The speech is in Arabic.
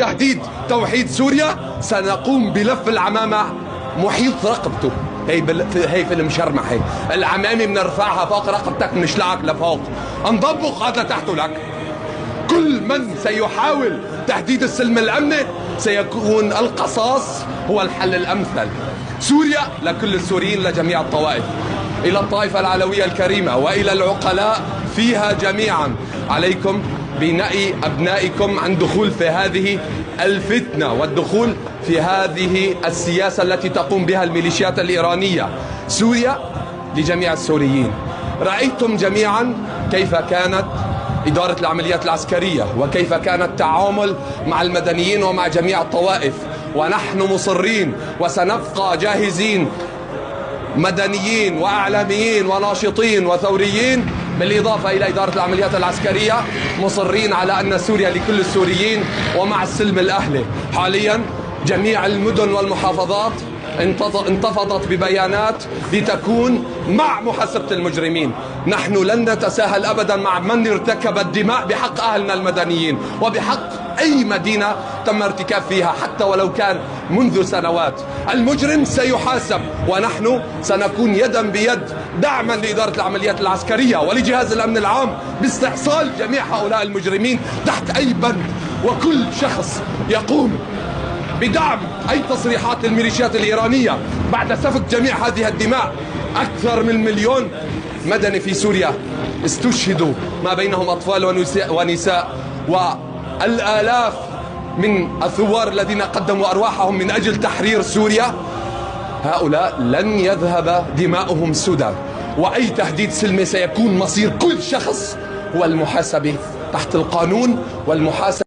تهديد توحيد سوريا سنقوم بلف العمامة محيط رقبته. هي في المشرمحة العمامة بنرفعها فوق رقبتك بنشلعك لفوق، نضبق هذا تحته لك. كل من سيحاول تهديد السلم الأمني سيكون القصاص هو الحل الأمثل. سوريا لكل السوريين، لجميع الطوائف، إلى الطائفة العلوية الكريمة وإلى العقلاء فيها جميعا، عليكم بنأي أبنائكم عن دخول في هذه الفتنة والدخول في هذه السياسة التي تقوم بها الميليشيات الإيرانية. سوريا لجميع السوريين. رأيتم جميعا كيف كانت إدارة العمليات العسكرية وكيف كان التعامل مع المدنيين ومع جميع الطوائف، ونحن مصرين وسنبقى جاهزين، مدنيين وأعلاميين وناشطين وثوريين، بالإضافة إلى إدارة العمليات العسكرية، مصرين على أن سوريا لكل السوريين ومع السلم الأهلي. حاليا جميع المدن والمحافظات انتفضت ببيانات لتكون مع محاسبة المجرمين. نحن لن نتساهل أبدا مع من ارتكب الدماء بحق أهلنا المدنيين وبحق أي مدينة تم ارتكاب فيها حتى ولو كان منذ سنوات. المجرم سيحاسب، ونحن سنكون يدا بيد دعما لإدارة العمليات العسكرية ولجهاز الأمن العام باستحصال جميع هؤلاء المجرمين تحت أي بند. وكل شخص يقوم بدعم أي تصريحات للميليشيات الإيرانية بعد سفك جميع هذه الدماء، أكثر من 1,000,000 مدني في سوريا استشهدوا، ما بينهم أطفال ونساء، والآلاف من الثوار الذين قدموا أرواحهم من أجل تحرير سوريا. هؤلاء لن يذهب دماؤهم سدى، وأي تهديد سلمي سيكون مصير كل شخص هو المحاسبة تحت القانون والمحاسبة